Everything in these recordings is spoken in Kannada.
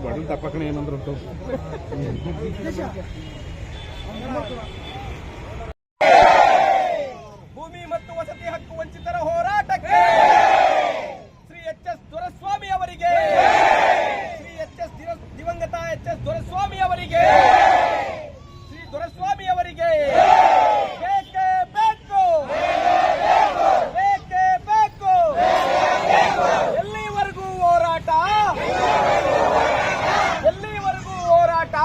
ಬಡಲ್ ತಪ್ಪಕಣೆ ಏನಂದ್ರು ಭೂಮಿ ಮತ್ತು ವಸತಿ ಹಕ್ಕು ವಂಚಿತರ ಹೋರಾಟಕ್ಕೆ ಶ್ರೀ ಎಚ್.ಎಸ್. ದೊರೆಸ್ವಾಮಿ ಅವರಿಗೆ, ಶ್ರೀ ದಿವಂಗತ ಎಚ್.ಎಸ್. ದೊರೆಸ್ವಾಮಿ ಅವರಿಗೆ, ಶ್ರೀ ದೊರೆಸ್ವಾಮಿ ಅವರಿಗೆ ಬೇಕೇ ಬೇಕು, ಬೇಕೇ ಬೇಕು. ಎಲ್ಲಿವರೆಗೂ ಹೋರಾಟ, ಎಲ್ಲಿವರೆಗೂ ಹೋರಾಟ,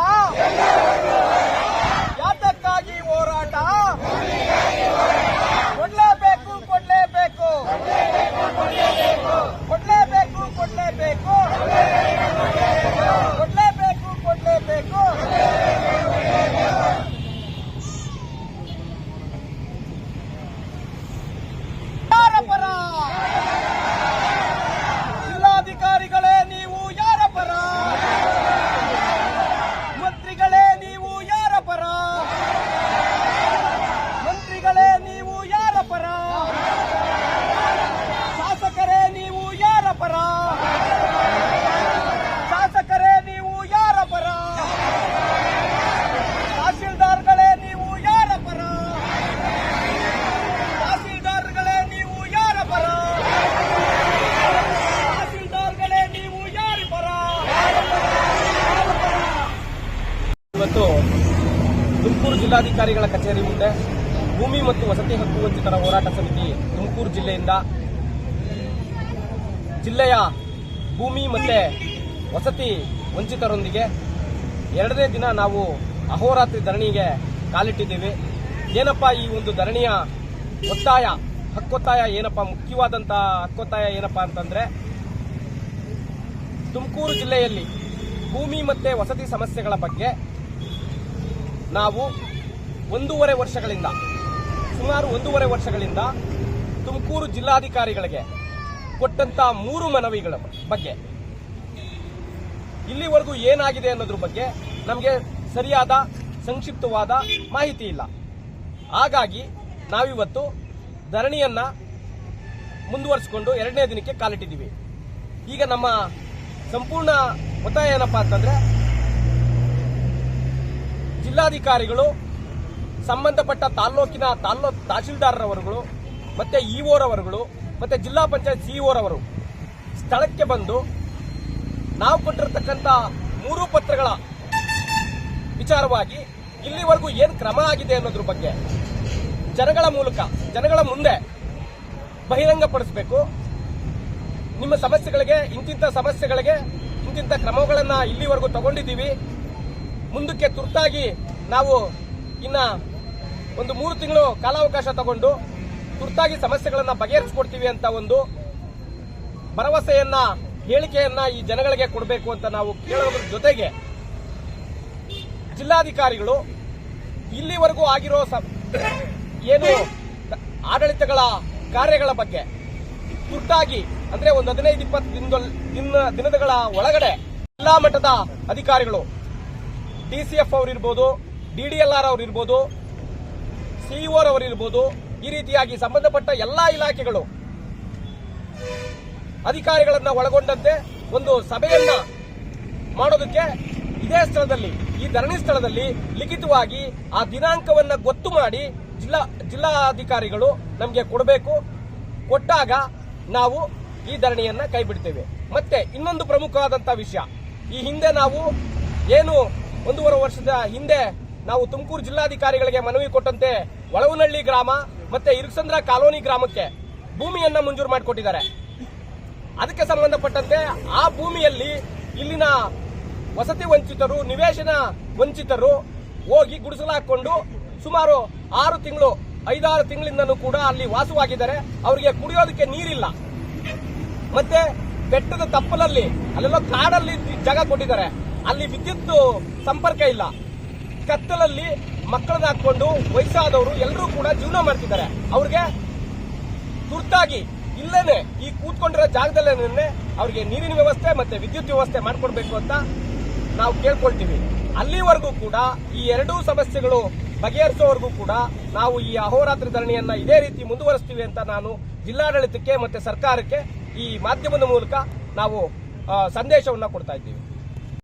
ಯಾತಕ್ಕಾಗಿ ಹೋರಾಟ? ಕೊಡ್ಲೇಬೇಕು, ಕೊಡ್ಲೇಬೇಕು, ಕೊಡ್ಲೇಬೇಕು, ಕೊಡ್ಲೇಬೇಕು, ಕೊಡ್ಲೇಬೇಕು, ಕೊಡ್ಲೇಬೇಕು. ಯಾರ ಪರ? ಜಿಲ್ಲಾಧಿಕಾರಿಗಳೇ ನೀವು ಯಾರ ಪರ? ಮಂತ್ರಿಗಳೇ ನೀವು ಯಾರ ಪರ? ಮಂತ್ರಿಗಳೇ ನೀವು ಯಾರ ಪರ? ಶಾಸಕರೇ ನೀವು ಯಾರ ಪರ? ಶಾಸಕರೇ ನೀವು ಯಾರ ಪರ? ತಹಸೀಲ್ದಾರ್ಗಳೇ ನೀವು ಯಾರ ಪರ? ತಹಸೀಲ್ದಾರ್ಗಳೇ ನೀವು ಯಾರ ಪರ? ತಹಸೀಲ್ದಾರ್ಗಳೇ ನೀವು ಯಾರ ಪರ? ಇವತ್ತು ತುಮಕೂರು ಜಿಲ್ಲಾಧಿಕಾರಿಗಳ ಕಚೇರಿ ಮುಂದೆ ಭೂಮಿ ಮತ್ತು ವಸತಿ ಹಕ್ಕು ವಂಚಿತರ ಹೋರಾಟ ಸಮಿತಿ ತುಮಕೂರು ಜಿಲ್ಲೆಯಿಂದ ಜಿಲ್ಲೆಯ ಭೂಮಿ ಮತ್ತೆ ವಸತಿ ವಂಚಿತರೊಂದಿಗೆ ಎರಡನೇ ದಿನ ನಾವು ಅಹೋರಾತ್ರಿ ಧರಣಿಗೆ ಕಾಲಿಟ್ಟಿದ್ದೀವಿ. ಏನಪ್ಪ ಈ ಒಂದು ಧರಣಿಯ ಒತ್ತಾಯ, ಹಕ್ಕೊತ್ತಾಯ ಏನಪ್ಪ, ಮುಖ್ಯವಾದಂಥ ಹಕ್ಕೊತ್ತಾಯ ಏನಪ್ಪ ಅಂತಂದ್ರೆ, ತುಮಕೂರು ಜಿಲ್ಲೆಯಲ್ಲಿ ಭೂಮಿ ಮತ್ತೆ ವಸತಿ ಸಮಸ್ಯೆಗಳ ಬಗ್ಗೆ ನಾವು ಸುಮಾರು ಒಂದೂವರೆ ವರ್ಷಗಳಿಂದ ತುಮಕೂರು ಜಿಲ್ಲಾಧಿಕಾರಿಗಳಿಗೆ ಕೊಟ್ಟಂತ 3 ಮನವಿಗಳ ಬಗ್ಗೆ ಇಲ್ಲಿವರೆಗೂ ಏನಾಗಿದೆ ಅನ್ನೋದ್ರ ಬಗ್ಗೆ ನಮಗೆ ಸರಿಯಾದ ಸಂಕ್ಷಿಪ್ತವಾದ ಮಾಹಿತಿ ಇಲ್ಲ. ಹಾಗಾಗಿ ನಾವಿವತ್ತು ಧರಣಿಯನ್ನ ಮುಂದುವರಿಸಿಕೊಂಡು ಎರಡನೇ ದಿನಕ್ಕೆ ಕಾಲಿಟ್ಟಿದ್ದೀವಿ. ಈಗ ನಮ್ಮ ಸಂಪೂರ್ಣ ಒತ್ತಾಯ ಏನಪ್ಪಾ ಅಂತಂದ್ರೆ, ಜಿಲ್ಲಾಧಿಕಾರಿಗಳು ಸಂಬಂಧಪಟ್ಟ ತಾಲೂಕಿನ ತಹಶೀಲ್ದಾರರವರುಗಳು ಮತ್ತೆ ಇಒರವರುಗಳು ಮತ್ತೆ ಜಿಲ್ಲಾ ಪಂಚಾಯತ್ ಸಿಇಒರವರು ಸ್ಥಳಕ್ಕೆ ಬಂದು ನಾವು ಕೊಟ್ಟಿರತಕ್ಕಂತ 3 ಪತ್ರಗಳ ವಿಚಾರವಾಗಿ ಇಲ್ಲಿವರೆಗೂ ಏನು ಕ್ರಮ ಆಗಿದೆ ಅನ್ನೋದ್ರ ಬಗ್ಗೆ ಜನಗಳ ಮುಂದೆ ಬಹಿರಂಗಪಡಿಸಬೇಕು. ನಿಮ್ಮ ಸಮಸ್ಯೆಗಳಿಗೆ ಇಂತಿಂತ ಕ್ರಮಗಳನ್ನ ಇಲ್ಲಿವರೆಗೂ ತಗೊಂಡಿದ್ದೀವಿ, ಮುಂದಕ್ಕೆ ತುರ್ತಾಗಿ ನಾವು ಇನ್ನ ಒಂದು 3 ತಿಂಗಳು ಕಾಲಾವಕಾಶ ತಗೊಂಡು ತುರ್ತಾಗಿ ಸಮಸ್ಯೆಗಳನ್ನ ಬಗೆಹರಿಸಿಕೊಡ್ತೀವಿ ಅಂತ ಒಂದು ಭರವಸೆಯನ್ನ, ಹೇಳಿಕೆಯನ್ನ ಈ ಜನಗಳಿಗೆ ಕೊಡಬೇಕು ಅಂತ ನಾವು ಕೇಳೋದ್ರ ಜೊತೆಗೆ, ಜಿಲ್ಲಾಧಿಕಾರಿಗಳು ಇಲ್ಲಿವರೆಗೂ ಆಗಿರೋ ಏನು ಆಡಳಿತಗಳ ಕಾರ್ಯಗಳ ಬಗ್ಗೆ ತುರ್ತಾಗಿ ಅಂದ್ರೆ ಒಂದು 15-20 ದಿನಗಳ ಒಳಗಡೆ ಜಿಲ್ಲಾ ಮಟ್ಟದ ಅಧಿಕಾರಿಗಳು, ಡಿಸಿಎಫ್ ಅವರಿರ್ಬೋದು, ಡಿಡಿಎಲ್ಆರ್ ಅವರಿರ್ಬೋದು, ಸಿಇಒ ಅವರಿರ್ಬೋದು, ಈ ರೀತಿಯಾಗಿ ಸಂಬಂಧಪಟ್ಟ ಎಲ್ಲಾ ಇಲಾಖೆಗಳು ಅಧಿಕಾರಿಗಳನ್ನ ಒಳಗೊಂಡಂತೆ ಒಂದು ಸಭೆಯನ್ನ ಮಾಡೋದಕ್ಕೆ ಇದೇ ಸ್ಥಳದಲ್ಲಿ, ಈ ಧರಣಿ ಸ್ಥಳದಲ್ಲಿ ಲಿಖಿತವಾಗಿ ಆ ದಿನಾಂಕವನ್ನ ಗೊತ್ತು ಮಾಡಿ ಜಿಲ್ಲಾಧಿಕಾರಿಗಳು ನಮಗೆ ಕೊಡಬೇಕು. ಕೊಟ್ಟಾಗ ನಾವು ಈ ಧರಣಿಯನ್ನ ಕೈ ಬಿಡ್ತೇವೆ. ಮತ್ತೆ ಇನ್ನೊಂದು ಪ್ರಮುಖವಾದಂತಹ ವಿಷಯ, ಈ ಹಿಂದೆ ನಾವು ಏನು 1.5 ವರ್ಷದ ಹಿಂದೆ ನಾವು ತುಮಕೂರು ಜಿಲ್ಲಾಧಿಕಾರಿಗಳಿಗೆ ಮನವಿ ಕೊಟ್ಟಂತೆ ಒಳವನಹಳ್ಳಿ ಗ್ರಾಮ ಮತ್ತೆ ಇರುಸಂದ್ರ ಕಾಲೋನಿ ಗ್ರಾಮಕ್ಕೆ ಭೂಮಿಯನ್ನ ಮಂಜೂರು ಮಾಡಿಕೊಟ್ಟಿದ್ದಾರೆ. ಅದಕ್ಕೆ ಸಂಬಂಧಪಟ್ಟಂತೆ ಆ ಭೂಮಿಯಲ್ಲಿ ಇಲ್ಲಿನ ವಸತಿ ವಂಚಿತರು, ನಿವೇಶನ ವಂಚಿತರು ಹೋಗಿ ಗುಡಿಸಲು ಹಾಕೊಂಡು ಸುಮಾರು 5-6 ತಿಂಗಳಿಂದನೂ ಕೂಡ ಅಲ್ಲಿ ವಾಸವಾಗಿದ್ದಾರೆ. ಅವರಿಗೆ ಕುಡಿಯೋದಕ್ಕೆ ನೀರಿಲ್ಲ. ಮತ್ತೆ ಬೆಟ್ಟದ ತಪ್ಪಲಲ್ಲಿ ಅಲ್ಲೆಲ್ಲೋ ಕಾಡಲ್ಲಿ ಜಾಗ ಕೊಟ್ಟಿದ್ದಾರೆ, ಅಲ್ಲಿ ವಿದ್ಯುತ್ ಸಂಪರ್ಕ ಇಲ್ಲ. ಕತ್ತಲಲ್ಲಿ ಮಕ್ಕಳನ್ನ ಹಾಕೊಂಡು ವಯಸ್ಸಾದವರು ಎಲ್ಲರೂ ಕೂಡ ಜೀವನ ಮಾಡ್ತಿದ್ದಾರೆ. ಅವ್ರಿಗೆ ತುರ್ತಾಗಿ ಇಲ್ಲೇನೆ ಈ ಕೂತ್ಕೊಂಡಿರೋ ಜಾಗದಲ್ಲೇನೆ ಅವ್ರಿಗೆ ನೀರಿನ ವ್ಯವಸ್ಥೆ ಮತ್ತೆ ವಿದ್ಯುತ್ ವ್ಯವಸ್ಥೆ ಮಾಡಿಕೊಡ್ಬೇಕು ಅಂತ ನಾವು ಕೇಳ್ಕೊಳ್ತೀವಿ. ಅಲ್ಲಿವರೆಗೂ ಕೂಡ ಈ ಎರಡೂ ಸಮಸ್ಯೆಗಳು ಬಗೆಹರಿಸೋವರೆಗೂ ಕೂಡ ನಾವು ಈ ಅಹೋರಾತ್ರಿ ಧರಣಿಯನ್ನ ಇದೇ ರೀತಿ ಮುಂದುವರಿಸ್ತೀವಿ ಅಂತ ನಾನು ಜಿಲ್ಲಾಡಳಿತಕ್ಕೆ ಮತ್ತೆ ಸರ್ಕಾರಕ್ಕೆ ಈ ಮಾಧ್ಯಮದ ಮೂಲಕ ನಾವು ಸಂದೇಶವನ್ನ ಕೊಡ್ತಾ ಇದ್ದೀವಿ.